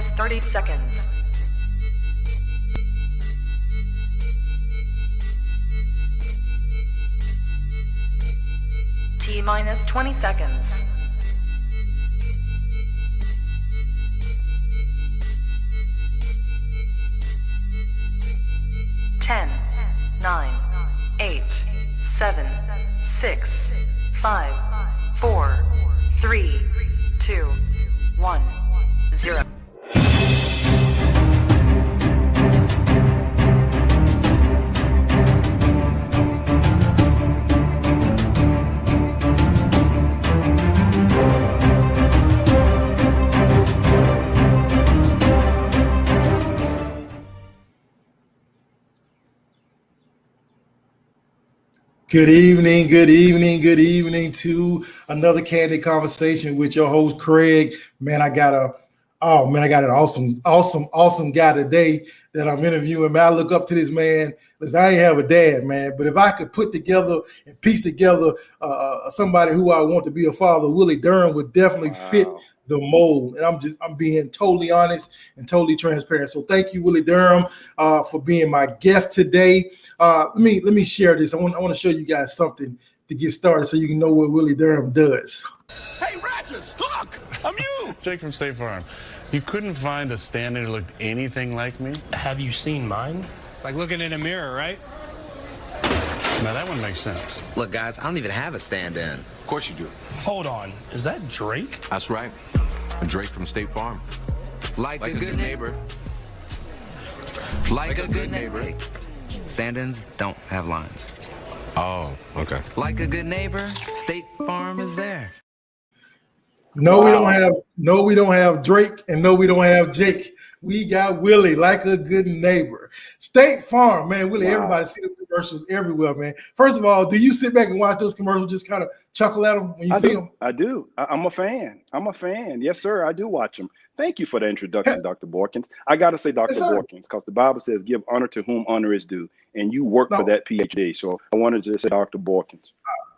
minus 30 seconds. T minus 20 seconds. 10, 9, 8, 7, 6, 5, 4, 3, 2, 1, 0. Good evening to another candid conversation with your host Craig. Man, I got an awesome guy today that I'm interviewing. Man, I look up to this man. Listen, I ain't have a dad, man, but if I could put together and piece together somebody who I want to be a father, Willie Durham would definitely fit the mold. And I'm being totally honest and totally transparent. So thank you, Willie Durham, for being my guest today. Let me share this. I want to show you guys something to get started so you can know what Willie Durham does. Hey, Rogers, look, I'm you. Jake from State Farm. You couldn't find a stand-in who looked anything like me? Have you seen mine? It's like looking in a mirror, right? Now that one makes sense. Look, guys, I don't even have a stand-in. Of course you do. Hold on, is that Drake? That's right. Drake from State Farm. Like a good neighbor. Like a good neighbor. Stand-ins don't have lines. Oh, okay. Like a good neighbor, State Farm is there. No, we don't have Drake, and no, we don't have Jake. We got Willie, like a good neighbor. State Farm, man. Willie, everybody see the commercials everywhere, man. First of all, do you sit back and watch those commercials, just kind of chuckle at them when you see them? I do. I'm a fan. Yes, sir. I do watch them. Thank you for the introduction, Dr. Borkins. I got to say Dr. Borkins, because the Bible says give honor to whom honor is due, and you work for that PhD. So I wanted to say Dr. Borkins.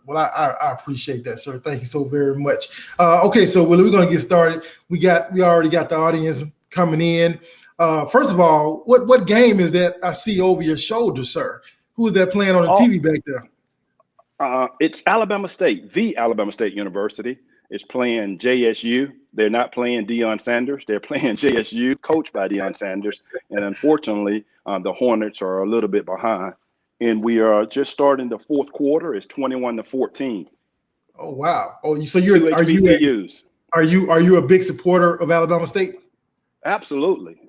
Well, I appreciate that, sir. Thank you so very much. Okay, so Willie, we're going to get started. We already got the audience coming in. First of all, what game is that I see over your shoulder, sir? Who is that playing on the TV back there? It's Alabama State. The Alabama State University is playing JSU. They're not playing Deion Sanders. They're playing JSU, coached by Deion Sanders. And unfortunately, the Hornets are a little bit behind. And we are just starting the fourth quarter. It's 21-14. Oh wow! Oh, so are you a big supporter of Alabama State? Absolutely.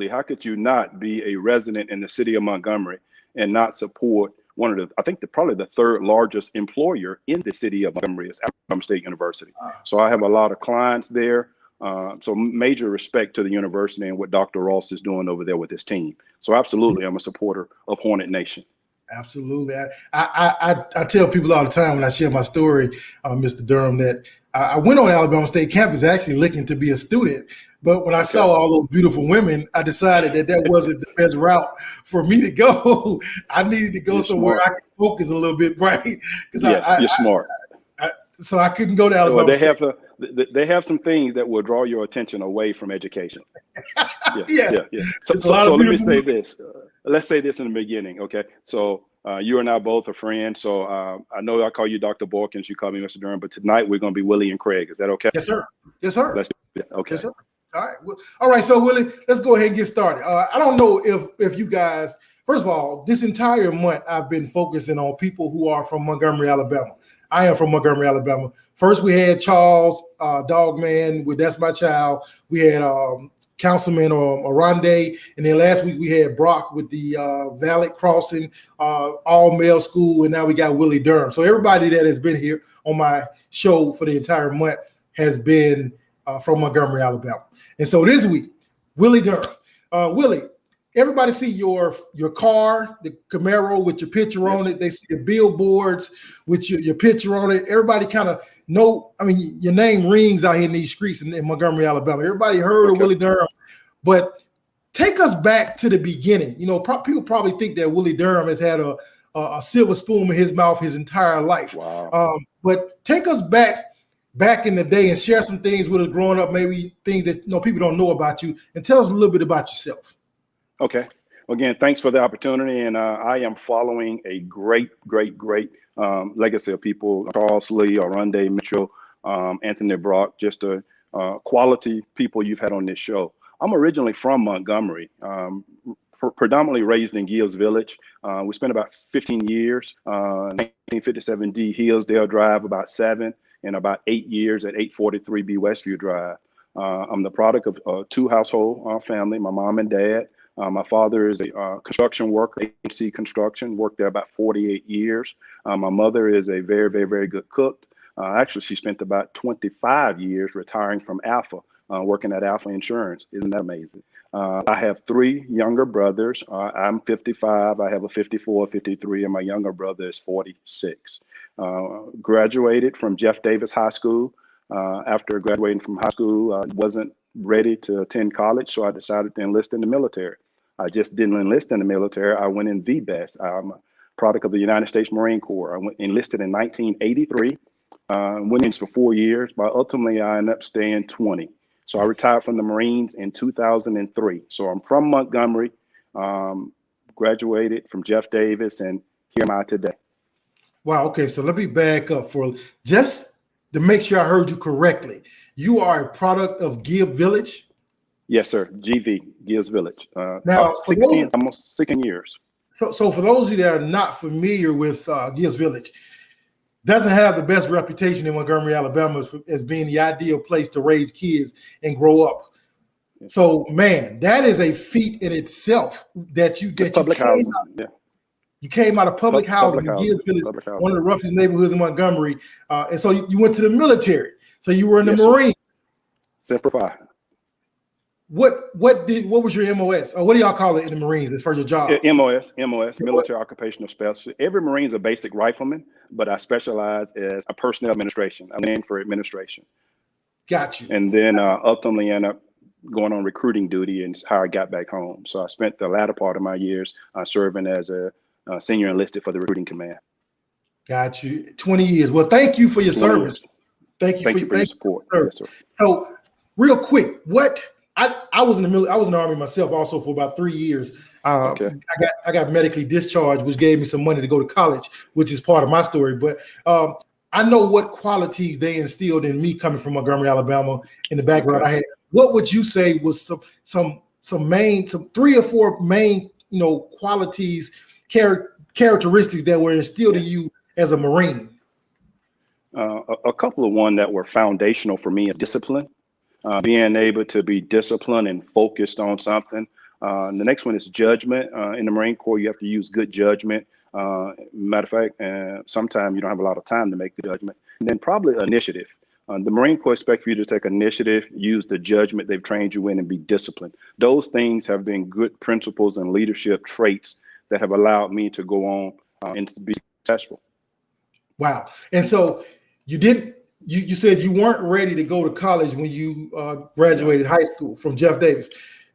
How could you not be a resident in the city of Montgomery and not support one of probably the third largest employer in the city of Montgomery is Alabama State University. So I have a lot of clients there. So major respect to the university and what Dr. Ross is doing over there with his team. So absolutely, I'm a supporter of Hornet Nation. Absolutely. I tell people all the time when I share my story, Mr. Durham, that I went on Alabama State campus actually looking to be a student. But when I saw all those beautiful women, I decided that wasn't the best route for me to go. I needed to go somewhere I could focus a little bit, right? Yes, you're smart. So I couldn't go to Alabama State. They have some things that will draw your attention away from education. Yes. So let me say this. Let's say this in the beginning, okay? So you and I both are friends. So I know I call you Dr. Borkins, you call me Mr. Durham, but tonight we're going to be Willie and Craig. Is that okay? Yes, sir. Let's do it. Okay. Yes, sir. All right. So Willie, let's go ahead and get started. I don't know if you guys, first of all, this entire month I've been focusing on people who are from Montgomery, Alabama. I am from Montgomery, Alabama. First, we had Charles, Dogman, with That's My Child. We had Councilman Arande, and then last week we had Brock with the Valley Crossing all-male school, and now we got Willie Durham. So everybody that has been here on my show for the entire month has been from Montgomery, Alabama. And so this week, Willie Durham. Willie, everybody see your car, the Camaro with your picture on it. They see the billboards with your picture on it. Everybody kind of know, your name rings out here in these streets in Montgomery, Alabama. Everybody heard of Willie Durham, but take us back to the beginning. People probably think that Willie Durham has had a silver spoon in his mouth his entire life. Wow. But take us back back in the day and share some things with us growing up, maybe things that people don't know about you, and tell us a little bit about yourself. Okay. Well, again, thanks for the opportunity. And I am following a great legacy of people, Charles Lee, Arundé Mitchell, Anthony Brock, just a quality people you've had on this show. I'm originally from Montgomery, predominantly raised in Gibbs Village. We spent about 15 years, 1957 D Hillsdale Drive, about 7, and about 8 years at 843B Westview Drive. I'm the product of a 2-household family, my mom and dad. My father is a construction worker, AC Construction, worked there about 48 years. My mother is a very good cook. Actually, she spent about 25 years retiring from Alpha, working at Alpha Insurance. Isn't that amazing? I have 3 younger brothers. I'm 55. I have a 54, 53, and my younger brother is 46. Graduated from Jeff Davis High School. After graduating from high school, I wasn't ready to attend college, so I decided to enlist in the military. I just didn't enlist in the military. I went in VBES. I'm a product of the United States Marine Corps. I enlisted in 1983. Went in for 4 years, but ultimately I ended up staying 20. So I retired from the Marines in 2003. So I'm from Montgomery, graduated from Jeff Davis, and here am I today. Wow. Okay. So let me back up for just to make sure I heard you correctly. You are a product of Gibbs Village? Yes, sir. GV, Gibbs Village. Now, 16, almost 16 years. So for those of you that are not familiar with Gibbs Village, doesn't have the best reputation in Montgomery, Alabama as being the ideal place to raise kids and grow up. So, man, that is a feat in itself that you public housing. Yeah. You came out of public housing in Gibbs Village, one of the roughest neighborhoods in Montgomery, and so you went to the military. So you were in the Marines. Semper Fi. What was your MOS, or what do y'all call it in the Marines as far as your job? MOS, Military Occupational Specialist. Every Marine's a basic rifleman, but I specialize as a personnel administration. I'm in for administration. Got you. And then ultimately end up going on recruiting duty, and how I got back home. So I spent the latter part of my years serving as a senior enlisted for the recruiting command. Got you. 20 years. Well, thank you for your service. Years. Thank you for your support. Yes, sir. So real quick, I was in the military. I was in the Army myself also for about 3 years. Okay. I got medically discharged, which gave me some money to go to college, which is part of my story. But I know what qualities they instilled in me coming from Montgomery, Alabama, in the background I had. What would you say was some 3 or 4 main qualities, characteristics that were instilled in you as a Marine? A couple of one that were foundational for me is discipline. Being able to be disciplined and focused on something. The next one is judgment. In the Marine Corps, you have to use good judgment. Matter of fact, sometimes you don't have a lot of time to make the judgment. And then probably initiative. The Marine Corps expects you to take initiative, use the judgment they've trained you in, and be disciplined. Those things have been good principles and leadership traits that have allowed me to go on and to be successful. Wow. And so you didn't. You said you weren't ready to go to college when you graduated high school from Jeff Davis.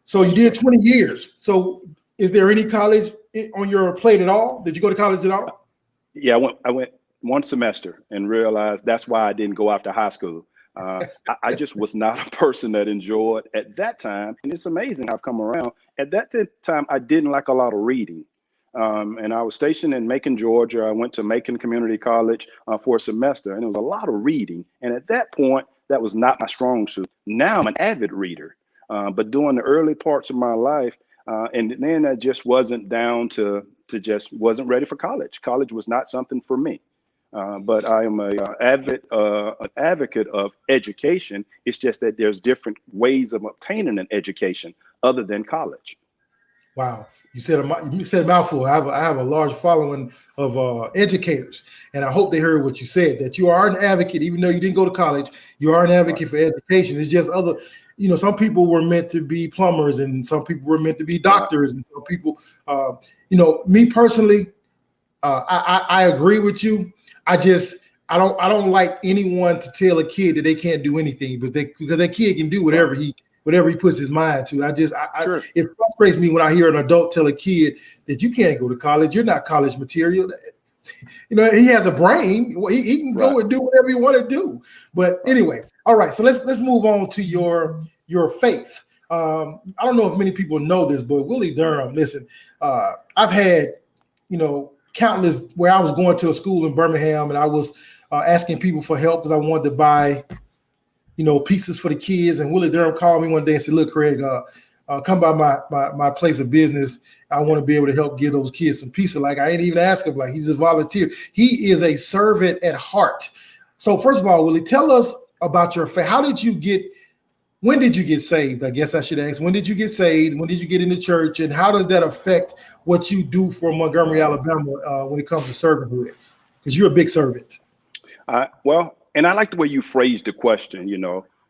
So you did 20 years. So is there any college on your plate at all? Did you go to college at all? Yeah, I went one semester and realized that's why I didn't go after high school. I just was not a person that enjoyed at that time. And it's amazing how I've come around. At that time, I didn't like a lot of reading. And I was stationed in Macon, Georgia. I went to Macon Community College for a semester, and it was a lot of reading. And at that point, that was not my strong suit. Now I'm an avid reader, but during the early parts of my life, and then I just wasn't down to just wasn't ready for college. College was not something for me. But I am an advocate of education. It's just that there's different ways of obtaining an education other than college. Wow, you said a mouthful. I have a large following of educators, and I hope they heard what you said. That you are an advocate, even though you didn't go to college. You are an advocate for education. It's just other, some people were meant to be plumbers, and some people were meant to be doctors, and some people, me personally, I agree with you. I don't like anyone to tell a kid that they can't do anything, because that kid can do whatever he puts his mind to. Sure. It frustrates me when I hear an adult tell a kid that you can't go to college, you're not college material. he has a brain. He can go and do whatever he want to do. But anyway, all right. So let's move on to your faith. I don't know if many people know this, but Willie Durham. Listen, I've had countless where I was going to a school in Birmingham and I was asking people for help because I wanted to buy pizzas for the kids. And Willie Durham called me one day and said, "Look, Craig, come by my place of business. I want to be able to help give those kids some pizza." Like, I ain't even ask him. Like, he's a volunteer. He is a servant at heart. So first of all, Willie, tell us about your faith. When did you get saved? I guess I should ask. When did you get saved? When did you get into church? And how does that affect what you do for Montgomery, Alabama, when it comes to servanthood? Because you're a big servant. Well, and I like the way you phrased the question,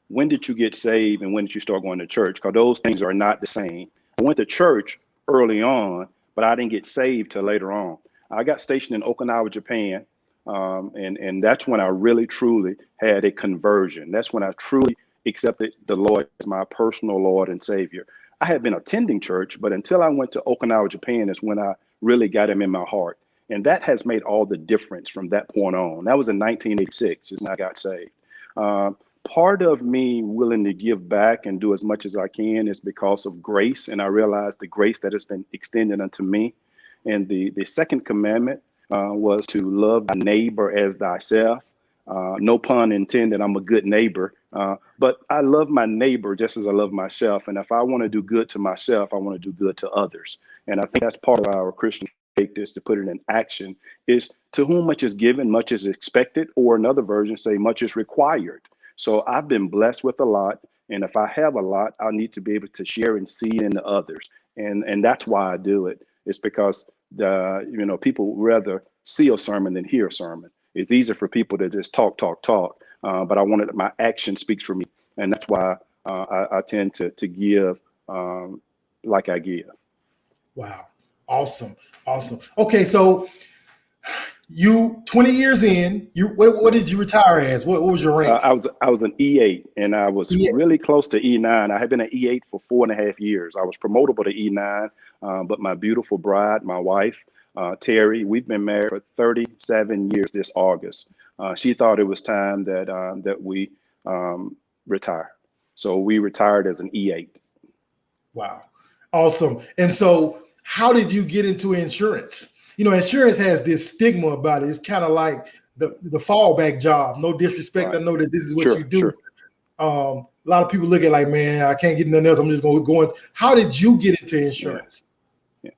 when did you get saved and when did you start going to church? Because those things are not the same. I went to church early on, but I didn't get saved till later on. I got stationed in Okinawa, Japan. And that's when I really, truly had a conversion. That's when I truly accepted the Lord as my personal Lord and Savior. I had been attending church, but until I went to Okinawa, Japan is when I really got him in my heart. And that has made all the difference from that point on. That was in 1986 when I got saved. Part of me willing to give back and do as much as I can is because of grace. And I realized the grace that has been extended unto me. And the second commandment was to love thy neighbor as thyself. No pun intended, I'm a good neighbor. But I love my neighbor just as I love myself. And if I want to do good to myself, I want to do good to others. And I think that's part of our Christian faith, is to put it in action, is to whom much is given, much is expected, or another version say much is required. So I've been blessed with a lot. And if I have a lot, I need to be able to share and see it into others. And that's why I do it. It's because people rather see a sermon than hear a sermon. It's easier for people to just talk. But I wanted my action speaks for me. And that's why I tend to give like I give. Wow. Awesome. Okay. So you 20 years in, what did you retire as? What was your rank? I was an E8 and I was really close to E9. I had been an E8 for 4.5 years. I was promotable to E9, but my beautiful bride, my wife, Terry, we've been married for 37 years this August. She thought it was time that we retire. So we retired as an E8. Wow. Awesome. And so how did you get into insurance? Insurance has this stigma about it. It's kind of like the fallback job. No disrespect. Right. I know that this is what you do. Sure. A lot of people look at like, man, I can't get nothing else. I'm just going to go in. How did you get into insurance? Yeah.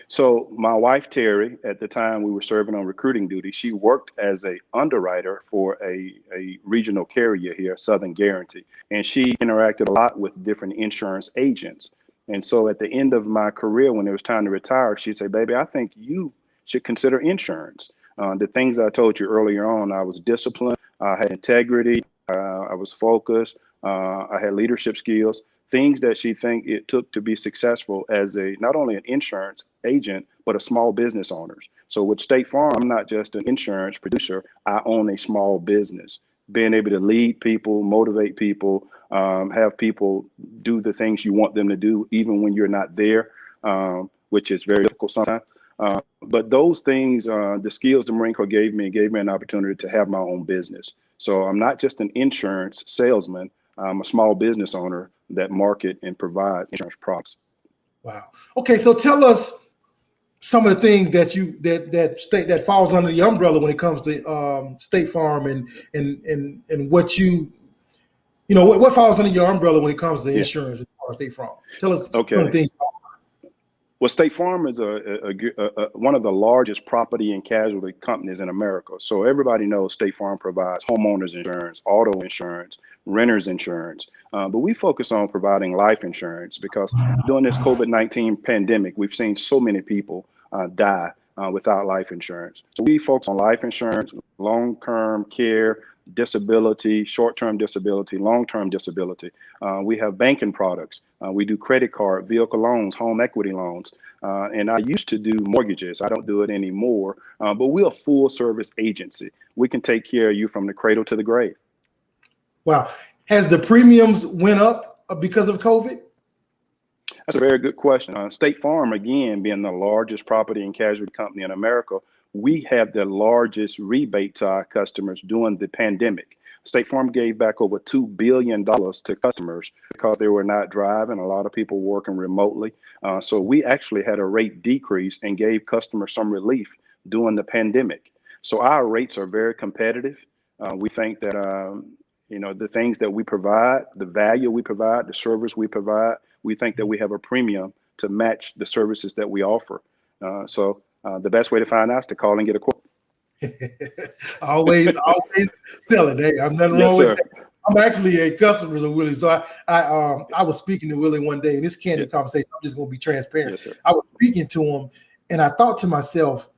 So my wife, Terry, at the time we were serving on recruiting duty, she worked as a underwriter for a regional carrier here, Southern Guarantee. And she interacted a lot with different insurance agents. And so at the end of my career, when it was time to retire, she said, "Baby, I think you should consider insurance." The things I told you earlier on, I was disciplined, I had integrity, I was focused, I had leadership skills, things that she think it took to be successful as not only an insurance agent, but a small business owner. So with State Farm, I'm not just an insurance producer, I own a small business. Being able to lead people, motivate people, have people do the things you want them to do, even when you're not there, which is very difficult sometimes. But those things, the skills the Marine Corps gave me an opportunity to have my own business. So I'm not just an insurance salesman. I'm a small business owner that market and provides insurance products. Wow. Okay, so tell us some of the things that that falls under the umbrella when it comes to State Farm and what what falls under your umbrella when it comes to insurance as far as State Farm. Tell us some of the things. Well, State Farm is one of the largest property and casualty companies in America. So everybody knows State Farm provides homeowners insurance, auto insurance, renters insurance. But we focus on providing life insurance because during this COVID-19 pandemic, we've seen so many people die without life insurance. So we focus on life insurance, long-term care, disability, short-term disability, long-term disability. We have banking products. We do credit card, vehicle loans, home equity loans. And I used to do mortgages. I don't do it anymore, but we're a full service agency. We can take care of you from the cradle to the grave. Wow. Has the premiums went up because of COVID? That's a very good question. State Farm, again, being the largest property and casualty company in America, we have the largest rebate to our customers during the pandemic. State Farm gave back over $2 billion to customers because they were not driving, a lot of people working remotely. So we actually had a rate decrease and gave customers some relief during the pandemic. So our rates are very competitive. We think that, the things that we provide, the value we provide, the service we provide, we think that we have a premium to match the services that we offer. So the best way to find out is to call and get a quote. always selling. Hey, I'm nothing wrong with that. I'm actually a customer of Willie. So I was speaking to Willie one day, and this candid conversation, I'm just going to be transparent. Yes, I was speaking to him, and I thought to myself,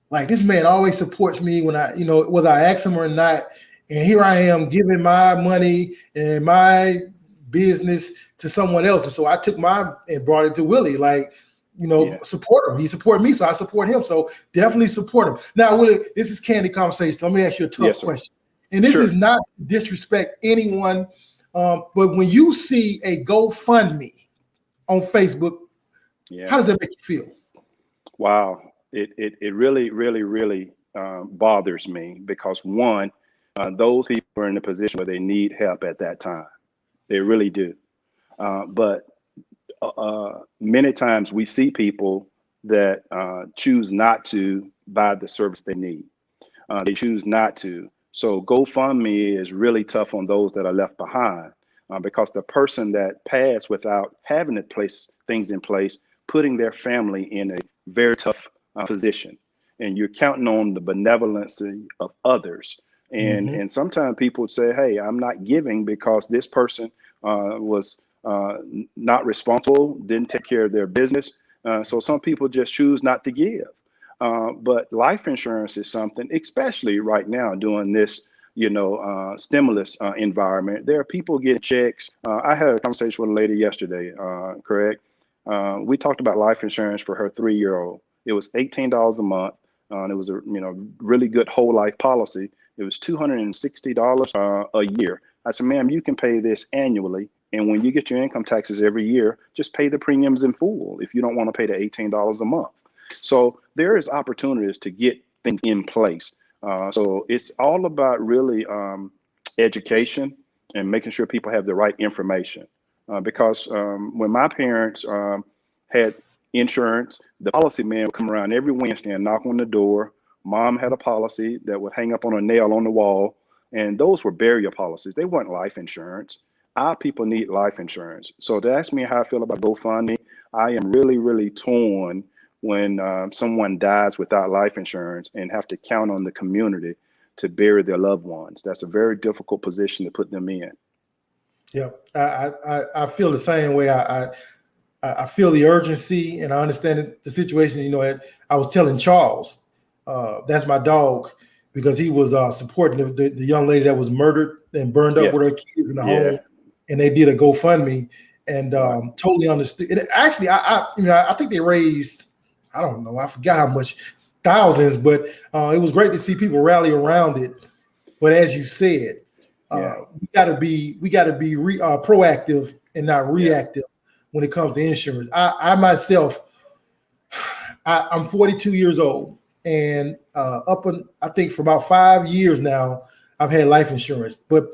like, this man always supports me when I, whether I ask him or not. And here I am giving my money and my business to someone else. And so I took mine and brought it to Willie, like, support him. He supported me, so I support him. So definitely support him. Now, Willie, this is candid conversation. So let me ask you a tough question. And this is not to disrespect anyone, but when you see a GoFundMe on Facebook, how does that make you feel? Wow. It really, really, really bothers me because one, those people are in a position where they need help at that time. They really do. But many times we see people that choose not to buy the service they need. They choose not to. So GoFundMe is really tough on those that are left behind because the person that passed without having to place things in place, putting their family in a very tough position. And you're counting on the benevolence of others. And sometimes people would say, hey, I'm not giving because this person was not responsible, didn't take care of their business. So some people just choose not to give. But life insurance is something, especially right now during this, stimulus environment. There are people getting checks. I had a conversation with a lady yesterday, Craig. We talked about life insurance for her 3-year-old. It was $18 a month. It was a really good whole life policy. It was $260 a year. I said, ma'am, you can pay this annually. And when you get your income taxes every year, just pay the premiums in full if you don't want to pay the $18 a month. So there is opportunities to get things in place. So it's all about really education and making sure people have the right information. Because when my parents had insurance, the policy man would come around every Wednesday and knock on the door. Mom had a policy that would hang up on a nail on the wall. And those were burial policies. They weren't life insurance. Our people need life insurance. So to ask me how I feel about GoFundMe, I am really, really torn when someone dies without life insurance and have to count on the community to bury their loved ones. That's a very difficult position to put them in. Yeah, I feel the same way. I feel the urgency, and I understand the situation. I was telling Charles, that's my dog, because he was supporting the young lady that was murdered and burned up with her kids in the home, and they did a GoFundMe, and totally understood. And actually, I think they raised, I don't know, I forgot how much, thousands, but it was great to see people rally around it. But as you said, we got to be proactive and not reactive when it comes to insurance. I myself, I'm 42 years old, and I think for about 5 years now, I've had life insurance. But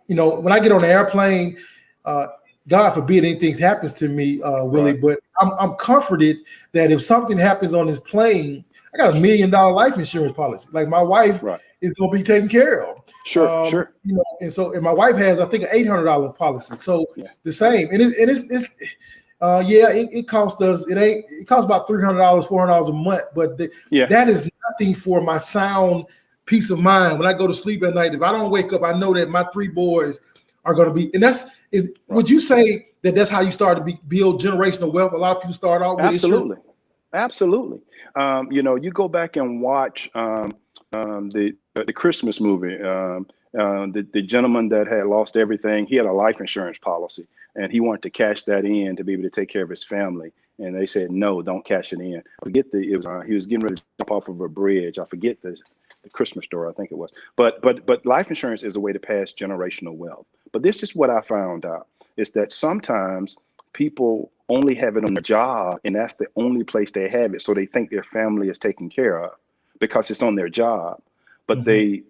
when I get on the airplane, God forbid anything happens to me, Willie, but I'm comforted that if something happens on this plane, I got $1 million life insurance policy. Like my wife is going to be taken care of. Sure. And my wife has, I think, an $800 policy. So the same, it costs us. It costs about $300, $400 a month, but that is nothing for my sound peace of mind when I go to sleep at night. If I don't wake up, I know that my 3 boys are going to be, and would you say that that's how you start to build generational wealth? A lot of people start off with Absolutely. You go back and watch the Christmas movie. The gentleman that had lost everything, he had a life insurance policy, and he wanted to cash that in to be able to take care of his family. And they said, no, don't cash it in. He was getting ready to jump off of a bridge. I forget the Christmas story, I think it was. But life insurance is a way to pass generational wealth. But this is what I found out, is that sometimes people only have it on the job, and that's the only place they have it. So they think their family is taken care of. because it's on their job. But they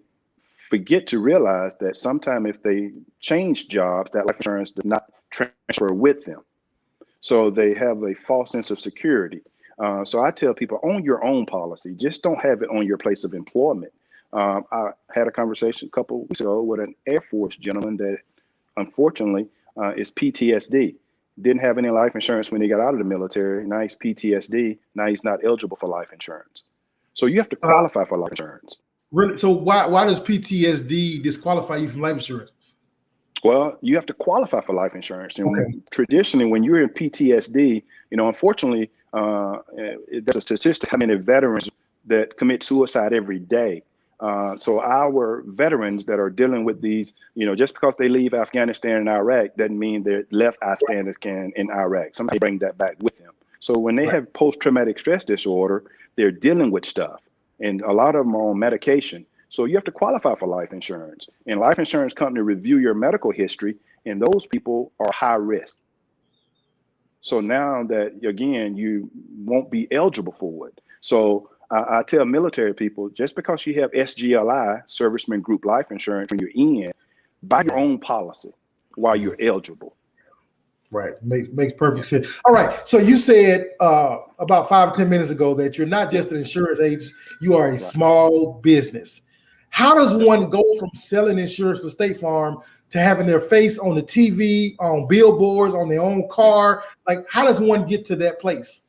forget to realize that sometime if they change jobs, that life insurance does not transfer with them. So they have a false sense of security. So I tell people, own your own policy. Just don't have it on your place of employment. I had a conversation a couple of weeks ago with an Air Force gentleman that unfortunately is PTSD. Didn't have any life insurance when he got out of the military. Now he's PTSD. Now he's not eligible for life insurance. So you have to qualify for life insurance. Really? So why does PTSD disqualify you from life insurance? Well, you have to qualify for life insurance. And traditionally, when you're in PTSD, unfortunately, there's a statistic how many veterans that commit suicide every day. So our veterans that are dealing with these, just because they leave Afghanistan and Iraq doesn't mean they're left Afghanistan and Iraq. Somebody bring that back with them. So when they have post-traumatic stress disorder, they're dealing with stuff. And a lot of them are on medication. So you have to qualify for life insurance. And life insurance company review your medical history, and those people are high risk. So now that, again, you won't be eligible for it. So I tell military people, just because you have SGLI, Servicemen Group Life Insurance, when you're in, buy your own policy while you're eligible. Right. Makes perfect sense. All right. So you said about 5 or 10 minutes ago that you're not just an insurance agent, you are a small business. How does one go from selling insurance for State Farm to having their face on the TV, on billboards, on their own car? Like, how does one get to that place?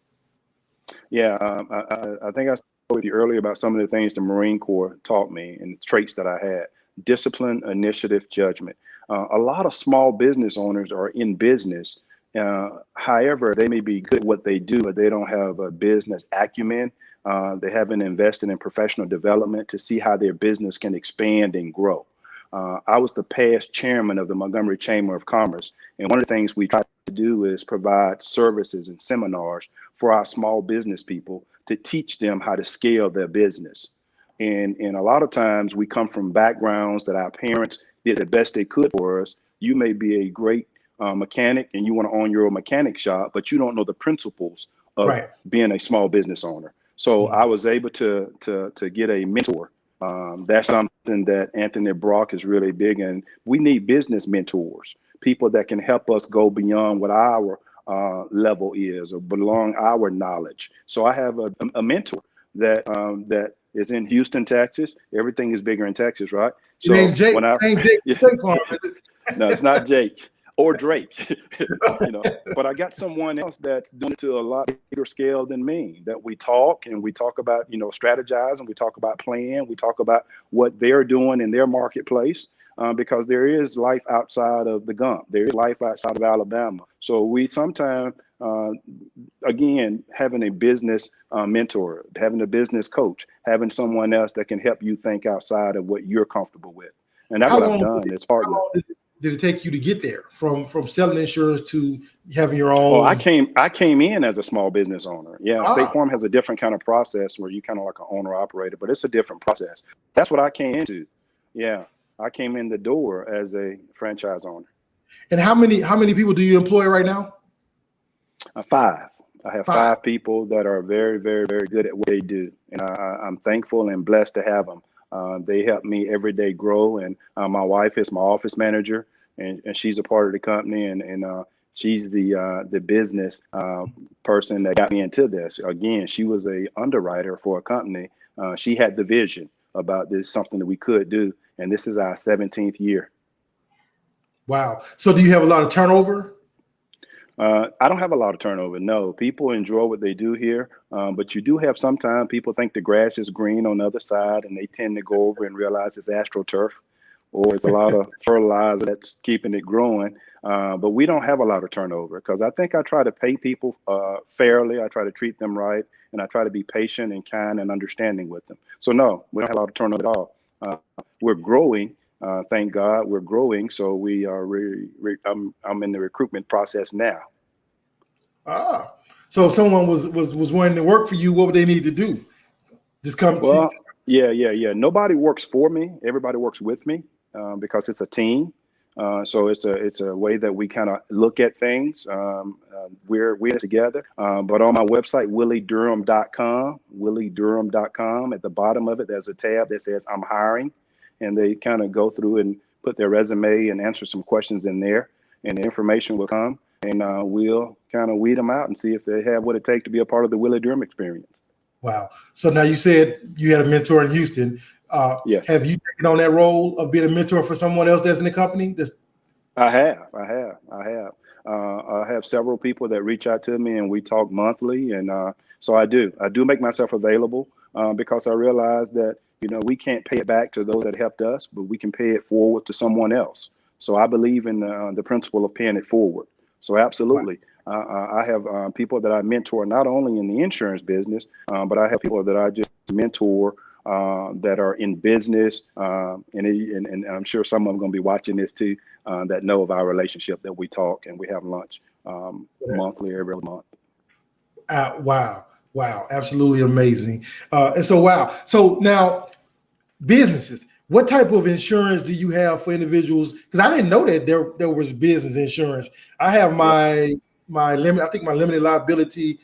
Yeah, I think I spoke with you earlier about some of the things the Marine Corps taught me and the traits that I had. Discipline, initiative, judgment. A lot of small business owners are in business. However, they may be good at what they do, but they don't have a business acumen. They haven't invested in professional development to see how their business can expand and grow. I was the past chairman of the Montgomery Chamber of Commerce. And one of the things we try to do is provide services and seminars for our small business people to teach them how to scale their business. And a lot of times we come from backgrounds that our parents did the best they could for us. You may be a great mechanic and you want to own your own mechanic shop, but you don't know the principles of being a small business owner. So I was able to get a mentor. That's something that Anthony Brock is really big in. We need business mentors, people that can help us go beyond what our level is or belong our knowledge. So I have a mentor that is in Houston, Texas. Everything is bigger in Texas, right? So ain't Jake, State Farm, is it? No, it's not Jake or Drake, but I got someone else that's doing it to a lot bigger scale than me, that we talk about, strategize, and we talk about plan. We talk about what they're doing in their marketplace, because there is life outside of the Gump. There is life outside of Alabama. So we sometimes, again, having a business mentor, having a business coach, having someone else that can help you think outside of what you're comfortable with. And that's what I've done as partner. Did it take you to get there from selling insurance to having your own? Well, I came in as a small business owner. Yeah, State Farm has a different kind of process where you kind of like an owner operator, but it's a different process. That's what I came into. Yeah, I came in the door as a franchise owner. And how many people do you employ right now? 5. I have 5 people that are very, very, very good at what they do, and I'm thankful and blessed to have them. They help me every day grow, and my wife is my office manager, and she's a part of the company, and she's the business person that got me into this. Again, she was a underwriter for a company. She had the vision about this, something that we could do, and this is our 17th year. Wow. So do you have a lot of turnover? I don't have a lot of turnover. No, people enjoy what they do here. But you do have sometimes people think the grass is green on the other side, and they tend to go over and realize it's AstroTurf, or it's a lot of fertilizer that's keeping it growing. But we don't have a lot of turnover because I think I try to pay people fairly. I try to treat them right, and I try to be patient and kind and understanding with them. So no, we don't have a lot of turnover at all. We're growing. Thank God we're growing. So we are I'm in the recruitment process now. So if someone was wanting to work for you, what would they need to do? Just come. Well, yeah. Nobody works for me. Everybody works with me because it's a team. So it's a way that we kind of look at things. We're together. But on my website, williedurham.com, at the bottom of it, there's a tab that says I'm hiring, and they kind of go through and put their resume and answer some questions in there, and the information will come, and we'll kind of weed them out and see if they have what it takes to be a part of the Willie Durham experience. Wow. So now you said you had a mentor in Houston. Yes. Have you taken on that role of being a mentor for someone else that's in the company? I have. I have several people that reach out to me, and we talk monthly. And so I do make myself available because I realize that, we can't pay it back to those that helped us, but we can pay it forward to someone else. So I believe in the principle of paying it forward. So absolutely. I have people that I mentor, not only in the insurance business, but I have people that I just mentor that are in business, and I'm sure some of them are going to be watching this too, that know of our relationship, that we talk and we have lunch monthly, every month. Wow, absolutely amazing. And so, wow. So now, businesses, what type of insurance do you have for individuals? Because I didn't know that there was business insurance. I have my limit. I think my limited liability,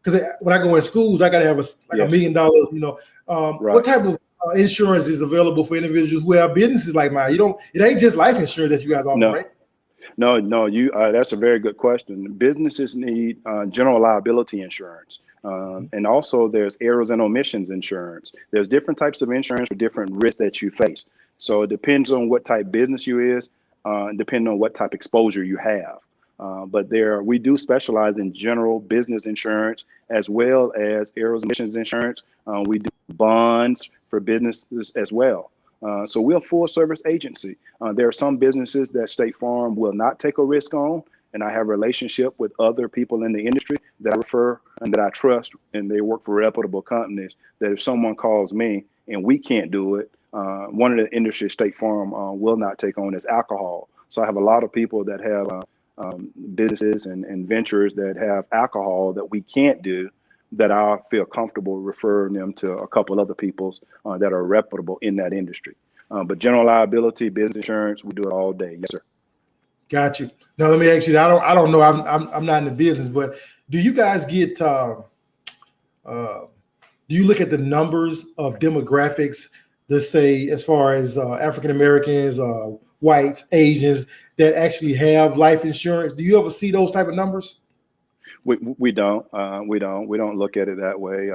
because when I go in schools, I got to have $1 million. Right. What type of insurance is available for individuals who have businesses like mine? It ain't just life insurance that you guys offer, right? No. That's a very good question. Businesses need general liability insurance. And also there's errors and omissions insurance. There's different types of insurance for different risks that you face. So it depends on what type business you is, depending on what type exposure you have. But we do specialize in general business insurance as well as errors and omissions insurance. We do bonds for businesses as well. So we're a full service agency. There are some businesses that State Farm will not take a risk on, and I have a relationship with other people in the industry that I refer and that I trust, and they work for reputable companies, that if someone calls me and we can't do it, one of the industries State Farm will not take on is alcohol. So I have a lot of people that have businesses and ventures that have alcohol that we can't do, that I feel comfortable referring them to a couple other people's that are reputable in that industry. But general liability, business insurance, we do it all day. Yes, sir. Got you. Now let me ask you. I don't know. I'm not in the business, but do you guys get? Do you look at the numbers of demographics? Let's say as far as African Americans, whites, Asians that actually have life insurance. Do you ever see those type of numbers? We don't look at it that way.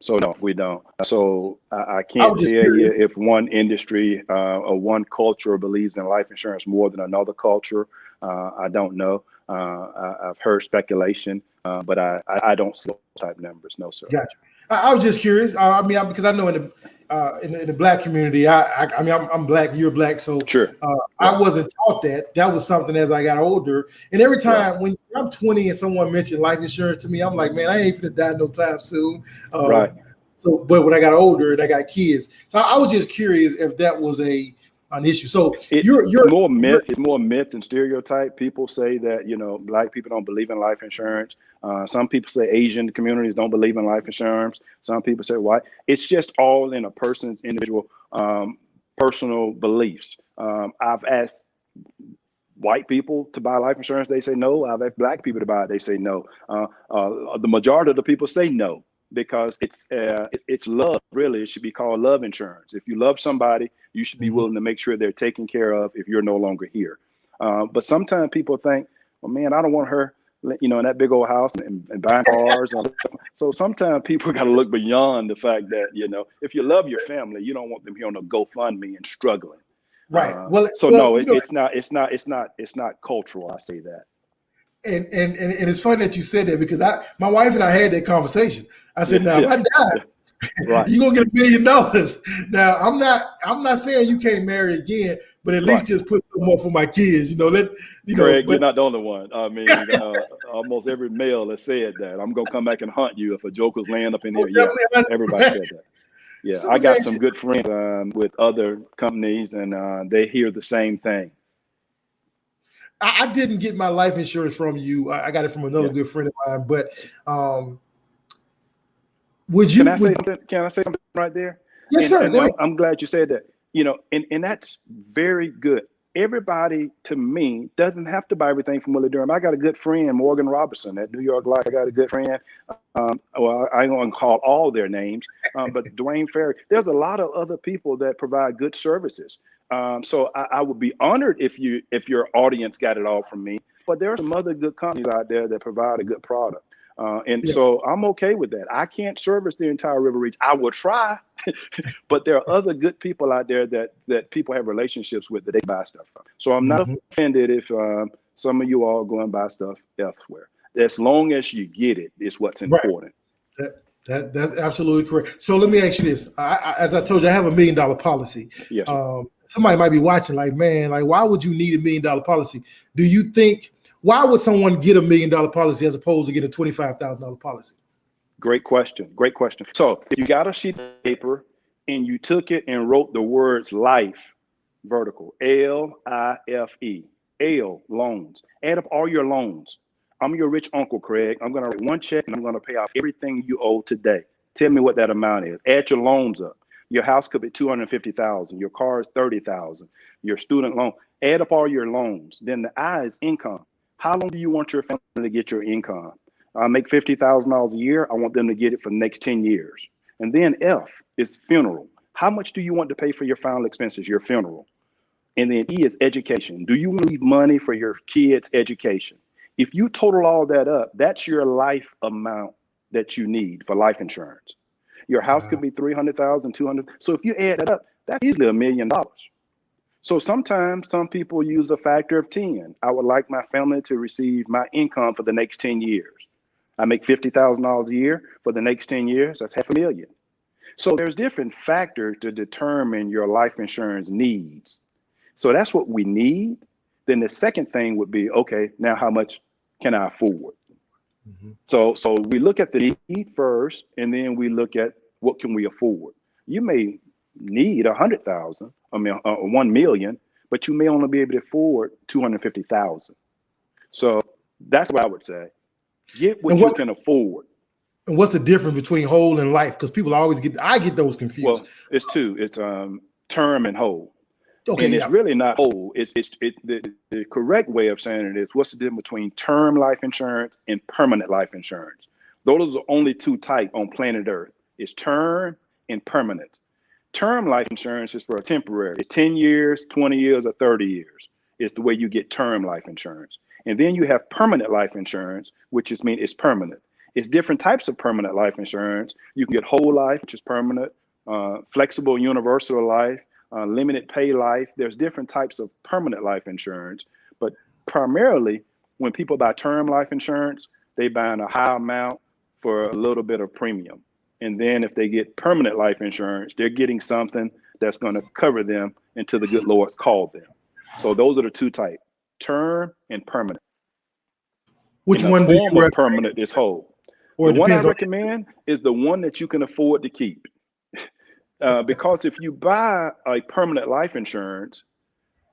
So no, we don't. So I can't tell you if one industry or one culture believes in life insurance more than another culture. I don't know. I've heard speculation, but I don't see those type numbers. No, sir. Gotcha. I was just curious. I mean, because I know in the Black community, I mean, I'm Black, you're Black, so sure. I wasn't taught that. That was something as I got older. And every time when I'm 20 and someone mentioned life insurance to me, I'm like, man, I ain't finna die no time soon. Right. So, but when I got older and I got kids, so I was just curious if that was an issue. So you're more myth. It's more myth than stereotype. People say that Black people don't believe in life insurance. Some people say Asian communities don't believe in life insurance. Some people say why. It's just all in a person's individual personal beliefs. I've asked white people to buy life insurance. They say no. I've asked Black people to buy it. They say no. The majority of the people say no, because it's love. Really, it should be called love insurance. If you love somebody, you should be willing to make sure they're taken care of if you're no longer here. But sometimes people think, well, man, I don't want her, in that big old house and buying cars. So sometimes people got to look beyond the fact that, if you love your family, you don't want them here on a GoFundMe and struggling. Right. It's not cultural. I say that. And it's funny that you said that, because my wife and I had that conversation. I said, now if I die, right, you're gonna get $1 million. Now I'm not saying you can't marry again, but at least just put some more for my kids. Craig, you're not the only one. I mean, almost every male has said that. I'm gonna come back and hunt you if a joker's laying up in here. Yeah, everybody said that. Yeah, so I got some good friends with other companies, and they hear the same thing. I didn't get my life insurance from you. I got it from another good friend of mine. But Can I say something right there? Yes, sir. And I'm glad you said that. And that's very good. everybody, to me, doesn't have to buy everything from Willie Durham. I got a good friend, Morgan Robertson at New York Life. I got a good friend. Well, I ain't going to call all their names, but Dwayne Ferry. There's a lot of other people that provide good services. So I would be honored if your audience got it all from me. But there are some other good companies out there that provide a good product. So I'm okay with that. I can't service the entire River Reach. I will try, but there are other good people out there that people have relationships with that they buy stuff from. So I'm not offended if some of you all go and buy stuff elsewhere. As long as you get it, is what's important. Right. That's absolutely correct. So let me ask you this. As I told you, I have $1 million policy. Yes. Somebody might be watching like, man, like, why would you need $1 million policy? Do you think, why would someone get $1 million policy as opposed to get a $25,000 policy? Great question. Great question. So if you got a sheet of paper and you took it and wrote the words life, vertical, L-I-F-E, L, loans. Add up all your loans. I'm your rich uncle, Craig. I'm going to write one check and I'm going to pay off everything you owe today. Tell me what that amount is. Add your loans up. Your house could be $250,000. Your car is $30,000. Your student loan. Add up all your loans. Then the I is income. How long do you want your family to get your income? I make $50,000 a year. I want them to get it for the next 10 years. And then F is funeral. How much do you want to pay for your final expenses, your funeral? And then E is education. Do you want to leave money for your kids' education? If you total all that up, that's your life amount that you need for life insurance. Your house could be $300,000, $200,000. So if you add that up, that's easily $1 million. So sometimes some people use a factor of 10. I would like my family to receive my income for the next 10 years. I make $50,000 a year for the next 10 years. That's $500,000. So there's different factors to determine your life insurance needs. So that's what we need. Then the second thing would be, okay, now how much can I afford? So we look at the need first, and then we look at what can we afford. You may need 100,000, I mean, 1 million, but you may only be able to afford 250,000. So that's what I would say. Get what you can afford. And what's the difference between whole and life? Because people always I get those confused. Well, it's two. It's term and whole. Okay, and it's really not whole. The correct way of saying it is, what's the difference between term life insurance and permanent life insurance? Those are only two types on planet Earth. It's term and permanent. Term life insurance is for a temporary. It's 10 years, 20 years, or 30 years. It's the way you get term life insurance. And then you have permanent life insurance, which means it's permanent. It's different types of permanent life insurance. You can get whole life, which is permanent, flexible universal life, limited pay life. There's different types of permanent life insurance, but primarily when people buy term life insurance, they buy in a high amount for a little bit of premium. And then if they get permanent life insurance, they're getting something that's going to cover them until the good Lord's called them. So those are the two types, term and permanent. Which one do you recommend? Permanent is whole. Or the one I recommend is the one that you can afford to keep. Because if you buy a permanent life insurance,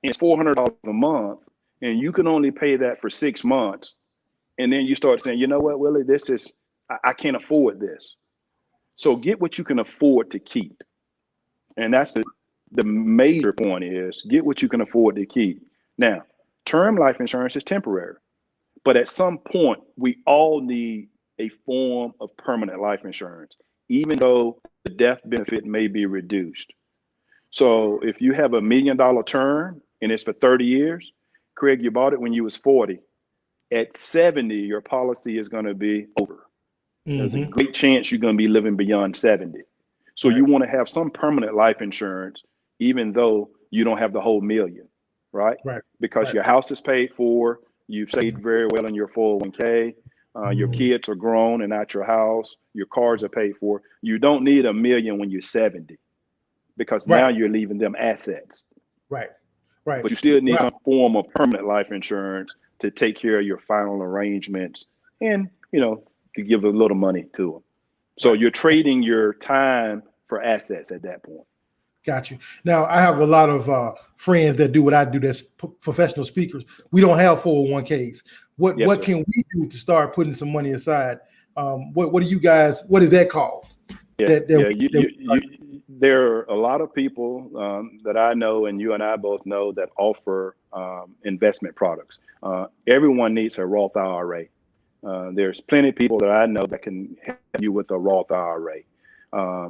it's $400 a month, and you can only pay that for 6 months, and then you start saying, you know what, Willie, I can't afford this. So get what you can afford to keep. And that's the major point is get what you can afford to keep. Now, term life insurance is temporary, but at some point, we all need a form of permanent life insurance, even though the death benefit may be reduced. So if you have $1 million term and it's for 30 years, Craig, you bought it when you was 40. At 70, your policy is going to be over. There's a great chance you're going to be living beyond 70. So you want to have some permanent life insurance, even though you don't have the whole million, right? Because your house is paid for, you've saved very well in your 401k, your kids are grown and at your house, your cars are paid for. You don't need $1 million when you're 70, because now you're leaving them assets. But you still need some form of permanent life insurance to take care of your final arrangements and, to give a little money to them. So you're trading your time for assets at that point. Got you. Now, I have a lot of friends that do what I do, that's professional speakers. We don't have 401ks. What can we do to start putting some money aside? What do you guys, what is that called? There are a lot of people that I know, and you and I both know, that offer investment products. Everyone needs a Roth IRA. There's plenty of people that I know that can help you with a Roth IRA.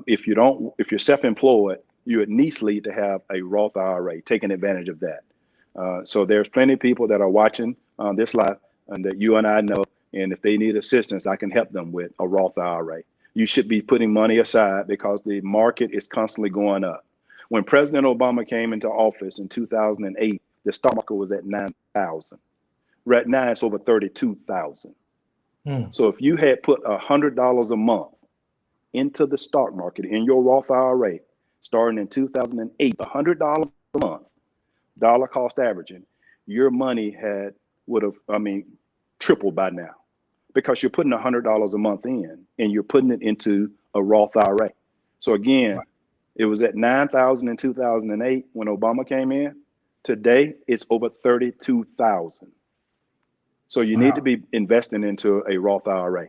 If you're self-employed, you at least need to have a Roth IRA, taking advantage of that. So there's plenty of people that are watching this live and that you and I know, and if they need assistance, I can help them with a Roth IRA. You should be putting money aside because the market is constantly going up. When President Obama came into office in 2008, the stock market was at 9,000. Right now, it's over 32,000. So if you had put $100 a month into the stock market in your Roth IRA, starting in 2008, $100 a month, dollar cost averaging, your money would have tripled by now, because you're putting $100 a month in and you're putting it into a Roth IRA. So again, it was at 9,000 in 2008 when Obama came in. Today, it's over 32,000. So you need to be investing into a Roth IRA.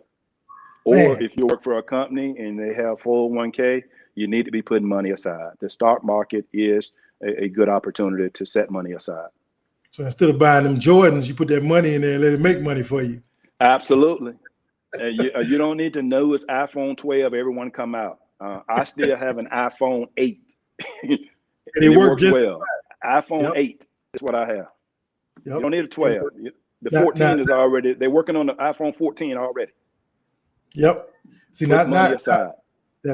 Or if you work for a company and they have 401k, you need to be putting money aside. The stock market is a good opportunity to set money aside. So instead of buying them Jordans, you put that money in there and let it make money for you. Absolutely. You don't need to know it's iPhone 12, everyone come out. I still have an iPhone 8. and it works just well. iPhone 8 is what I have. You don't need a 12. The 14 is already, they're working on the iPhone 14 already. Yep. See, not that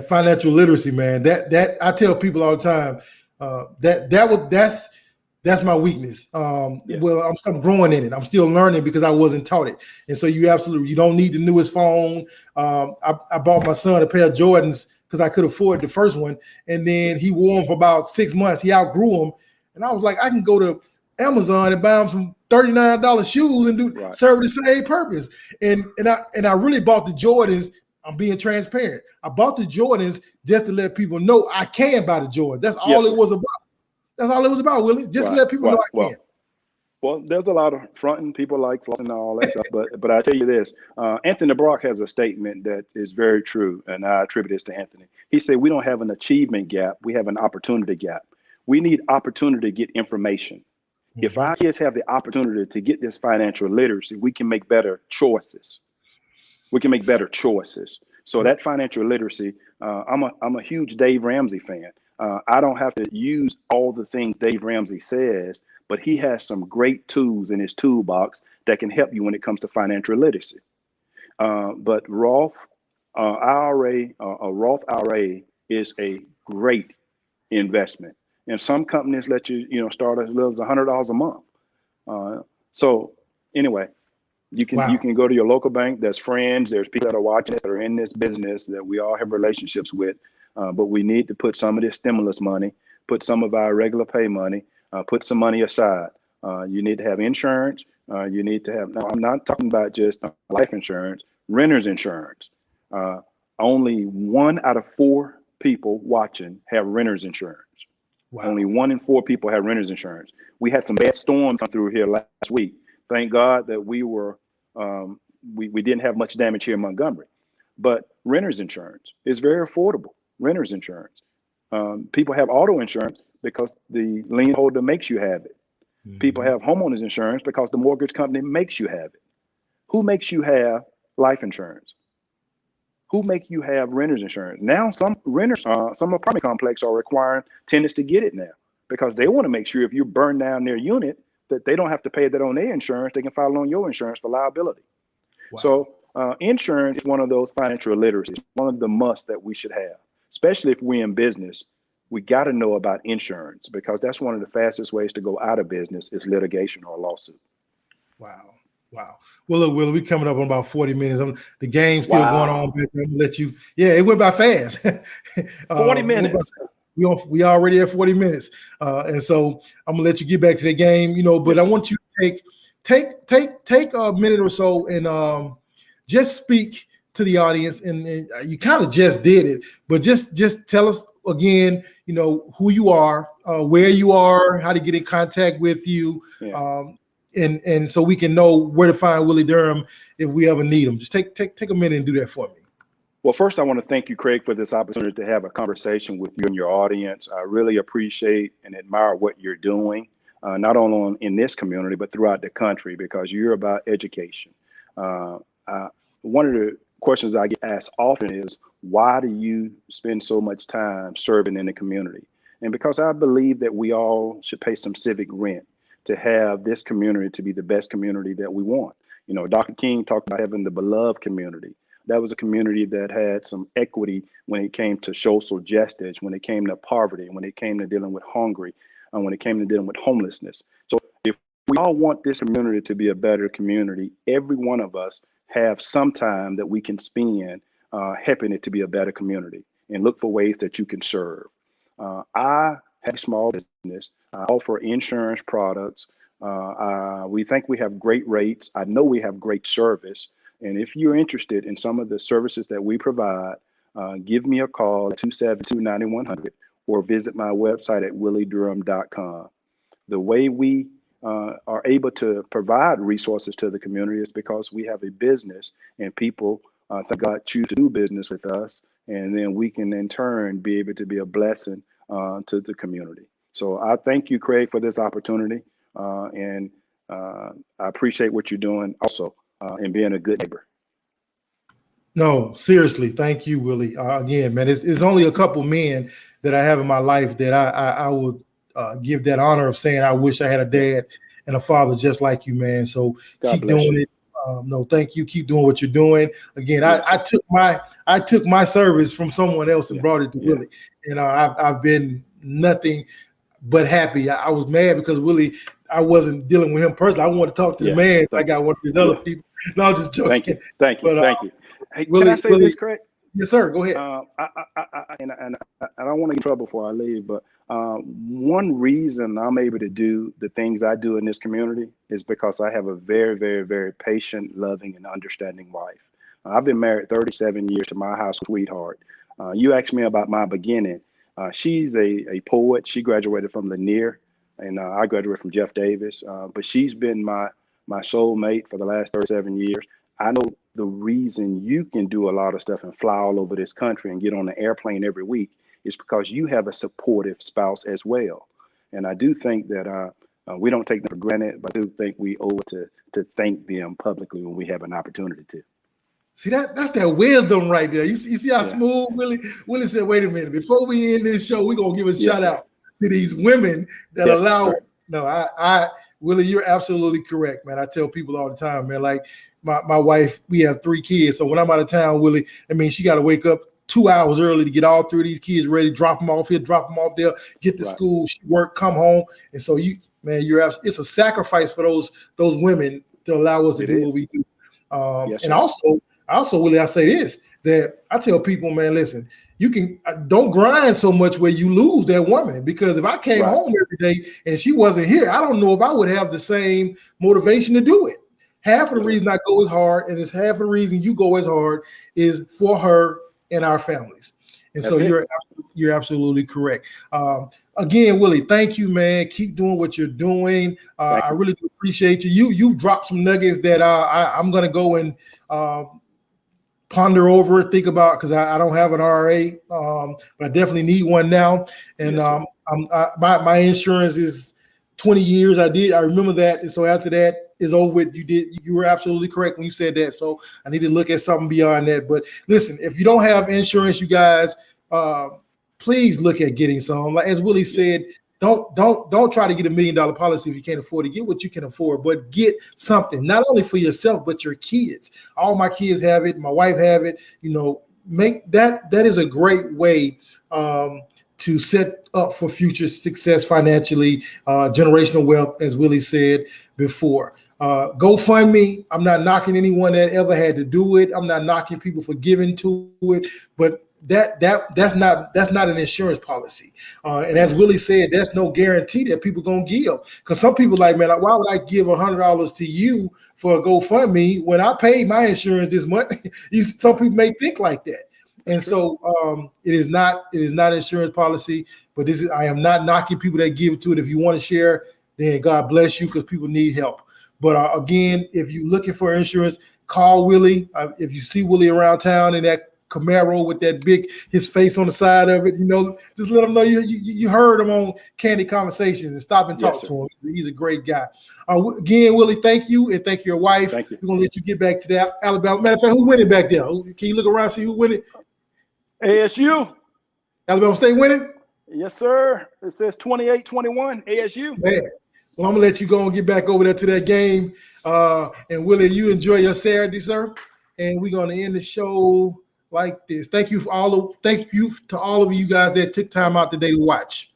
financial literacy, man. That I tell people all the time, that's my weakness. Well, I'm still growing in it. I'm still learning because I wasn't taught it. And so you don't need the newest phone. I bought my son a pair of Jordans because I could afford the first one. And then he wore them for about 6 months. He outgrew them. And I was like, I can go to Amazon and buy him some $39 shoes and serve the same purpose. And I really bought the Jordans. I'm being transparent. I bought the Jordans just to let people know I can buy the Jordans. That's all it was about. That's all it was about, Willie. Just to let people know I can. Well, there's a lot of fronting people like flossing and all that stuff. But I tell you this, Anthony Brock has a statement that is very true, and I attribute this to Anthony. He said, we don't have an achievement gap. We have an opportunity gap. We need opportunity to get information. If our kids have the opportunity to get this financial literacy, we can make better choices. So that financial literacy, I'm a huge Dave Ramsey fan. I don't have to use all the things Dave Ramsey says, but he has some great tools in his toolbox that can help you when it comes to financial literacy. But Roth IRA, a Roth IRA is a great investment. And some companies let you, start as little as $100 a month. So anyway, you can go to your local bank. There's friends, there's people that are watching that are in this business that we all have relationships with. But we need to put some of this stimulus money, put some of our regular pay money, put some money aside. You need to have insurance. You need to have, I'm not talking about just life insurance, renter's insurance. Only 1 out of 4 people watching have renter's insurance. Wow. Only 1 in 4 people have renter's insurance. We had some bad storms come through here last week. Thank God that we didn't have much damage here in Montgomery. But renter's insurance is very affordable. Renter's insurance. People have auto insurance because the lien holder makes you have it. People have homeowners insurance because the mortgage company makes you have it. Who makes you have life insurance? Who make you have renter's insurance? Now some apartment complexes are requiring tenants to get it now because they want to make sure if you burn down their unit that they don't have to pay that on their insurance. They can file on your insurance for liability. Wow. So insurance is one of those financial literacies, one of the musts that we should have, especially if we're in business. We got to know about insurance because that's one of the fastest ways to go out of business is litigation or a lawsuit. Wow. Well, look, Willie, we coming up on about 40 minutes. The game's still going on. I'm gonna let you. Yeah, it went by fast. 40 minutes. We already at 40 minutes, and so I'm gonna let you get back to the game. But I want you to take a minute or so and just speak to the audience. And you kind of just did it, but just tell us again. Who you are, where you are, how to get in contact with you. Yeah. And so we can know where to find Willie Durham if we ever need him. Just take a minute and do that for me. Well, first, I want to thank you, Craig, for this opportunity to have a conversation with you and your audience. I really appreciate and admire what you're doing, not only in this community, but throughout the country, because you're about education. Uh, One of the questions I get asked often is, why do you spend so much time serving in the community? And because I believe that we all should pay some civic rent to have this community to be the best community that we want. You know, Dr. King talked about having the beloved community. That was a community that had some equity when it came to social justice, when it came to poverty, when it came to dealing with hungry, and when it came to dealing with homelessness. So if we all want this community to be a better community, every one of us have some time that we can spend helping it to be a better community, and look for ways that you can serve. I have a small business. I offer insurance products. We think we have great rates. I know we have great service. And if you're interested in some of the services that we provide, give me a call at 272-9100 or visit my website at williedurham.com. The way we are able to provide resources to the community is because we have a business, and people, thank God, choose to do business with us. And then we can in turn be able to be a blessing to the community. So I thank you, Craig, for this opportunity. And I appreciate what you're doing also, and being a good neighbor. No, seriously, thank you, Willie. Again, man, it's only a couple men that I have in my life that I would give that honor of saying I wish I had a dad and a father just like you, man. So God keep bless doing you. it. No, thank you. Keep doing what you're doing. Again, Yes. I took my service from someone else and Yeah. brought it to Yeah. Willie. And I've been nothing but happy. I was mad because Willie, I wasn't dealing with him personally. I want to talk to the Yeah. man. I Thank got you. one of these other Yeah. people. No, I'm just joking. Thank you. Thank you. But, Thank you. Hey, Willie, can I say this, Craig? Yes, sir. Go ahead. I don't want to get in trouble before I leave, but one reason I'm able to do the things I do in this community is because I have a very, very, very patient, loving, and understanding wife. I've been married 37 years to my high school sweetheart. You asked me about my beginning. She's a poet. She graduated from Lanier, and I graduated from Jeff Davis. But she's been my soulmate for the last 37 years. I know the reason you can do a lot of stuff and fly all over this country and get on an airplane every week is because you have a supportive spouse as well. And I do think that we don't take them for granted, but I do think we owe it to thank them publicly when we have an opportunity to. See, that's that wisdom right there. You see how Yeah. smooth Willie said, wait a minute, before we end this show, we're gonna give a Yes, shout sir. out to these women that Yes, allow. sir. No, Willie, you're absolutely correct, man. I tell people all the time, man, like my wife, we have 3 kids. So when I'm out of town, Willie, I mean, she got to wake up 2 hours early to get all 3 of these kids ready, drop them off here, drop them off there, get to Right. school, she work, come home. And so it's a sacrifice for those women to allow us to It do is. what we do. Yes, And sir. also, Willie, I say this, that I tell people, man, listen, you can don't grind so much where you lose that woman, because if I came Right. home every day and she wasn't here, I don't know if I would have the same motivation to do it. Half of the reason I go as hard, and it's half of the reason you go as hard, is for her and our families. And That's so it. you're absolutely correct. Again, Willie, thank you, man. Keep doing what you're doing. I really do appreciate you. You've dropped some nuggets that I'm going to go and ponder over, think about, because I don't have an RA, but I definitely need one now. And Yes, my insurance is 20 years. I remember that. And so after that is over with, you were absolutely correct when you said that. So I need to look at something beyond that. But listen, if you don't have insurance, you guys, please look at getting some. Like as Willie said, don't try to get $1 million policy if you can't afford it. Get what you can afford, but get something not only for yourself but your kids. All my kids have it. My wife have it. You know, make that is a great way to set up for future success financially, generational wealth, as Willie said before. GoFundMe. I'm not knocking anyone that ever had to do it. I'm not knocking people for giving to it, but that's not an insurance policy. And as Willie said, there's no guarantee that people gonna give. Because some people like, man, why would I give $100 to you for a GoFundMe when I paid my insurance this month? Some people may think like that. And so it is not insurance policy, but I am not knocking people that give to it. If you want to share, then God bless you, because people need help. But again, if you're looking for insurance, call Willie. If you see Willie around town in that Camaro with that his face on the side of it. Just let him know you heard him on Candy Conversations and stop and talk to him. He's a great guy. Again, Willie, thank you, and thank your wife. Thank you. We're gonna let you get back to that Alabama. Matter of fact, who winning back there? Can you look around and see who winning? ASU. Alabama State winning? Yes, sir. It says 28-21 ASU. Man. Well, I'm gonna let you go and get back over there to that game. And Willie, you enjoy your Saturday, sir. And we're gonna end the show like this. Thank you to all of you guys that took time out today to watch.